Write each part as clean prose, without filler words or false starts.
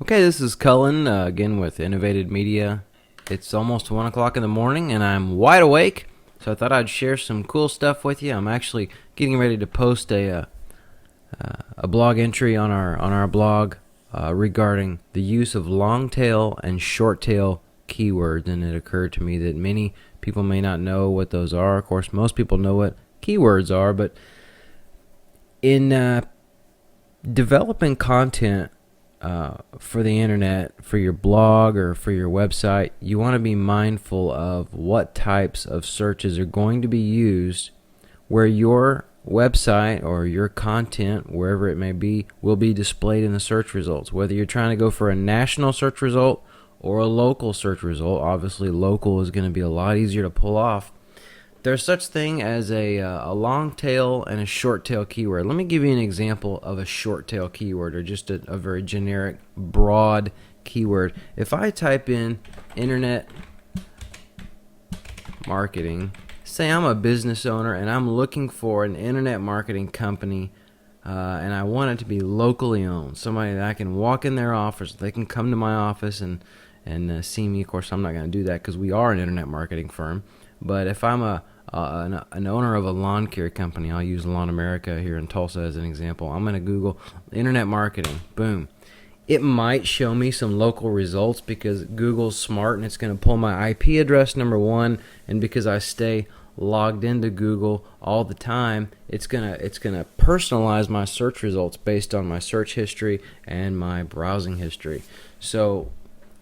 Okay, this is Cullen again with Innovated Media. It's almost 1 o'clock in the morning and I'm wide awake, so I thought I'd share some cool stuff with you. I'm actually getting ready to post a blog entry on our blog regarding the use of long tail and short tail keywords, and it occurred to me that many people may not know what those are. Of course, most people know what keywords are, but in developing content for the internet, for your blog or for your website, you want to be mindful of what types of searches are going to be used where your website or your content, wherever it may be, will be displayed in the search results. Whether you're trying to go for a national search result or a local search result, obviously local is going to be a lot easier to pull off. There's such thing as a long tail and a short tail keyword. Let me give you an example of a short tail keyword, or just a very generic, broad keyword. If I type in internet marketing, say I'm a business owner and I'm looking for an internet marketing company, and I want it to be locally owned, somebody that I can walk in their office, they can come to my office and see me. Of course, I'm not going to do that because we are an internet marketing firm. But if I'm an owner of a lawn care company, I'll use Lawn America here in Tulsa as an example. I'm going to Google internet marketing. Boom. It might show me some local results because Google's smart and it's going to pull my IP address, number one, and because I stay logged into Google all the time, it's gonna personalize my search results based on my search history and my browsing history. So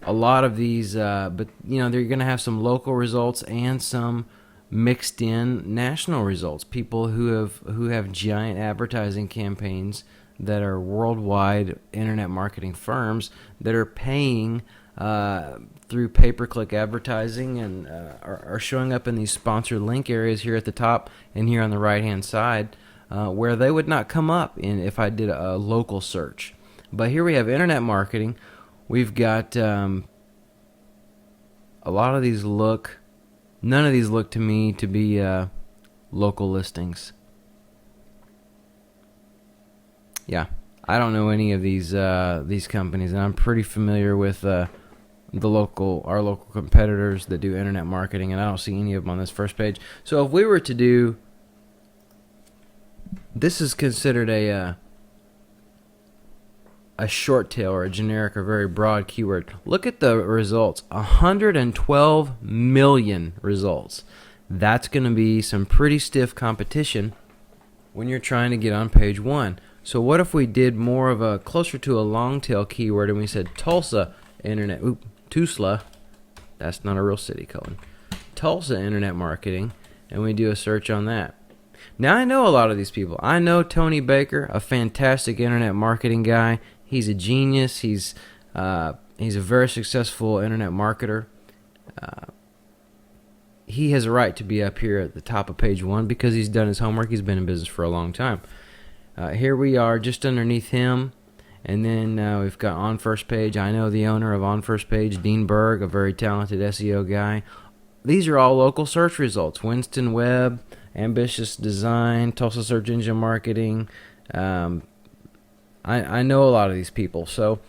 a lot of these, but they're going to have some local results and some mixed in national results. People who have giant advertising campaigns that are worldwide internet marketing firms that are paying through pay-per-click advertising and are showing up in these sponsored link areas here at the top and here on the right-hand side, where they would not come up if I did a local search. But here we have internet marketing. We've got a lot of these none of these look to me to be local listings. Yeah, I don't know any of these companies, and I'm pretty familiar with our local competitors that do internet marketing, and I don't see any of them on this first page. So if we were to do, this is considered a short tail or a generic or very broad keyword. Look at the results. 112 million results. That's going to be some pretty stiff competition when you're trying to get on page one. So what if we did more of a closer to a long tail keyword and we said Tulsa internet, Tusla, that's not a real city, Cullen. Tulsa internet marketing, and we do a search on that. Now I know a lot of these people. I know Tony Baker, a fantastic internet marketing guy. He's a genius. He's a very successful internet marketer. He has a right to be up here at the top of page one because he's done his homework. He's been in business for a long time. Here we are just underneath him, and then we've got On First Page. I know the owner of On First Page, Dean Berg, a very talented SEO guy. These are all local search results. Winston Webb, Ambitious Design, Tulsa Search Engine Marketing. I know a lot of these people. So,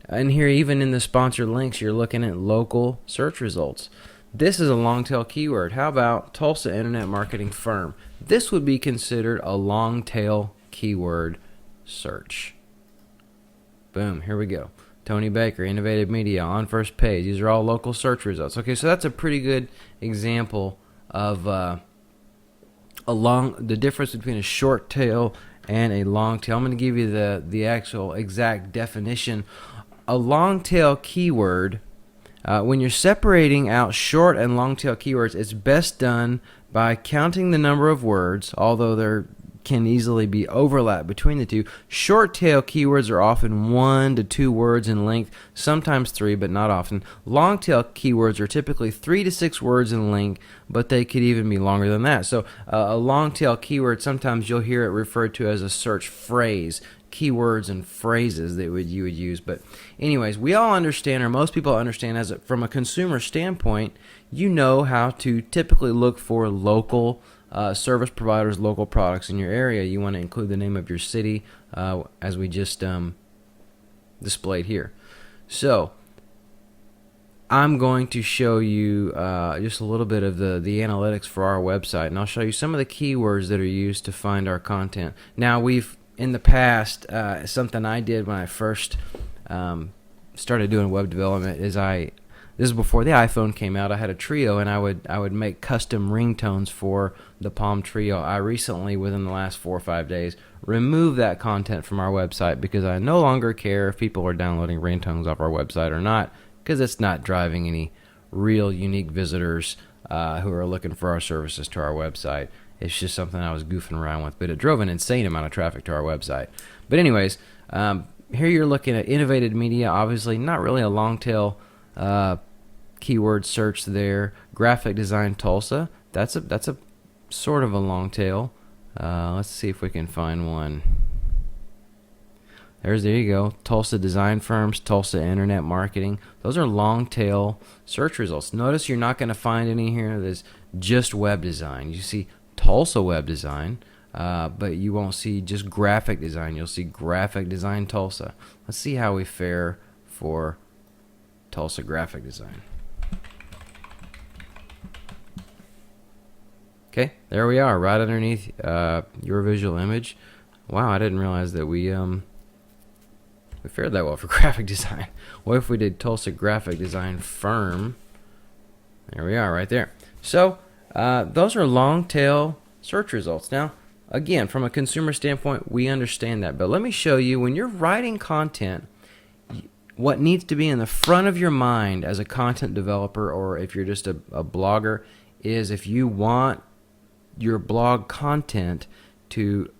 and here, even in the sponsored links, you're looking at local search results. This is a long tail keyword. How about Tulsa Internet Marketing Firm? This would be considered a long tail keyword search. Boom, here we go. Tony Baker, Innovative Media, On First Page. These are all local search results. Okay, so that's a pretty good example of the difference between a short tail and a long tail. I'm going to give you the actual exact definition. A long tail keyword, when you're separating out short and long tail keywords, it's best done by counting the number of words, although there can easily be overlap between the two. Short tail keywords are often 1 to 2 words in length, sometimes 3, but not often. Long tail keywords are typically 3 to 6 words in length, but they could even be longer than that. So a long tail keyword, sometimes you'll hear it referred to as a search phrase, keywords and phrases that you would use. But anyways, we all understand, or most people understand, from a consumer standpoint, you know how to typically look for local service providers, local products in your area. You want to include the name of your city, as we just displayed here. So I'm going to show you just a little bit of the analytics for our website, and I'll show you some of the keywords that are used to find our content. Now, we've in the past, something I did when I first started doing web development is this is before the iPhone came out. I had a Trio, and I would make custom ringtones for the Palm Trio. I recently, within the last 4 or 5 days, removed that content from our website because I no longer care if people are downloading ringtones off our website or not, because it's not driving any real unique visitors who are looking for our services to our website. It's just something I was goofing around with, but it drove an insane amount of traffic to our website. But anyways, here you're looking at innovative media, obviously not really a long tail keyword search there. Graphic design Tulsa, that's a sort of a long tail. Let's see if we can find one. There you go. Tulsa design firms, Tulsa internet marketing. Those are long tail search results. Notice you're not going to find any here that's just web design. You see Tulsa web design, but you won't see just graphic design. You'll see graphic design Tulsa. Let's see how we fare for Tulsa graphic design. Okay, there we are, right underneath your visual image. Wow, I didn't realize that we fared that well for graphic design. What if we did Tulsa graphic design firm? There we are, right there. So those are long tail search results. Now, again, from a consumer standpoint, we understand that. But let me show you, when you're writing content, what needs to be in the front of your mind as a content developer, or if you're just a blogger, is if you want your blog content to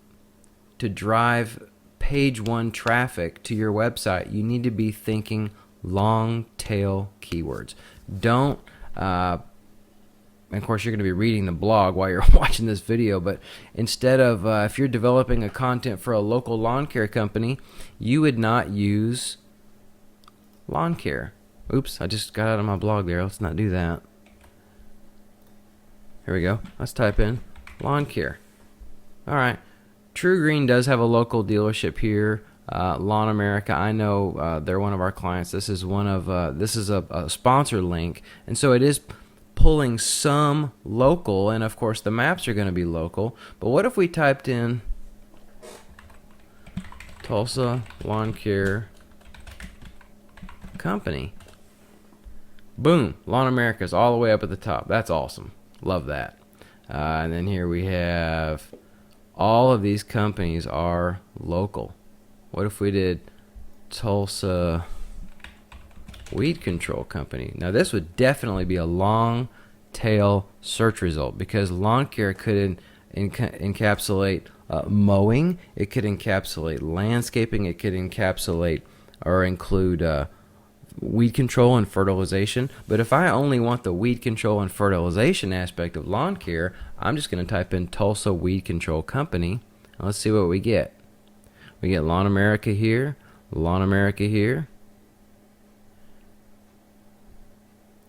drive page one traffic to your website, you need to be thinking long tail keywords. Don't and of course you're going to be reading the blog while you're watching this video, but instead of if you're developing a content for a local lawn care company, you would not use lawn care. Oops, I just got out of my blog there. Let's not do that. Here we go. Let's type in lawn care. All right. True Green does have a local dealership here. Lawn America, I know they're one of our clients. This is one of this is a sponsor link, and so it is pulling some local, and of course the maps are going to be local. But what if we typed in Tulsa Lawn Care Company? Boom, Lawn America is all the way up at the top. That's awesome. Love that. And then here we have all of these companies are local. What if we did Tulsa Weed Control Company? Now this would definitely be a long tail search result, because lawn care could encapsulate mowing, it could encapsulate landscaping, it could encapsulate or include weed control and fertilization. But if I only want the weed control and fertilization aspect of lawn care, I'm just going to type in Tulsa Weed Control Company, and let's see what we get. We get Lawn America here, Lawn America here.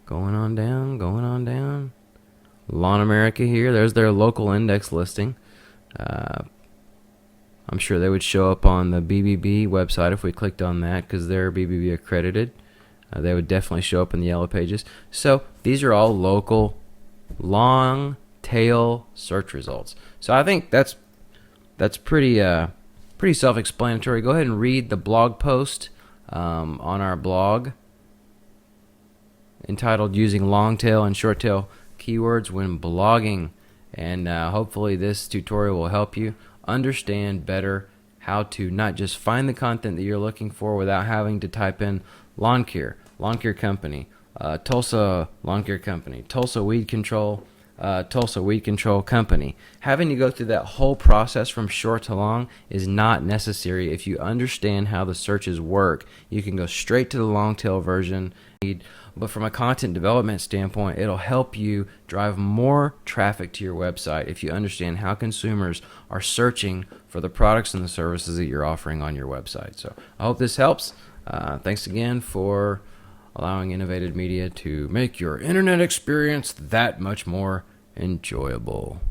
Going on down, going on down. Lawn America here. There's their local index listing. I'm sure they would show up on the BBB website if we clicked on that, because they're BBB accredited. They would definitely show up in the yellow pages. So these are all local, long tail search results. So I think that's pretty self-explanatory. Go ahead and read the blog post on our blog entitled "Using Long Tail and Short Tail Keywords When Blogging," and hopefully this tutorial will help you understand better how to not just find the content that you're looking for without having to type in lawn care company, Tulsa lawn care company, Tulsa weed control company. Having to go through that whole process from short to long is not necessary. If you understand how the searches work, you can go straight to the long tail version. But from a content development standpoint, it'll help you drive more traffic to your website if you understand how consumers are searching for the products and the services that you're offering on your website. So I hope this helps. Thanks again for allowing Innovative Media to make your internet experience that much more enjoyable.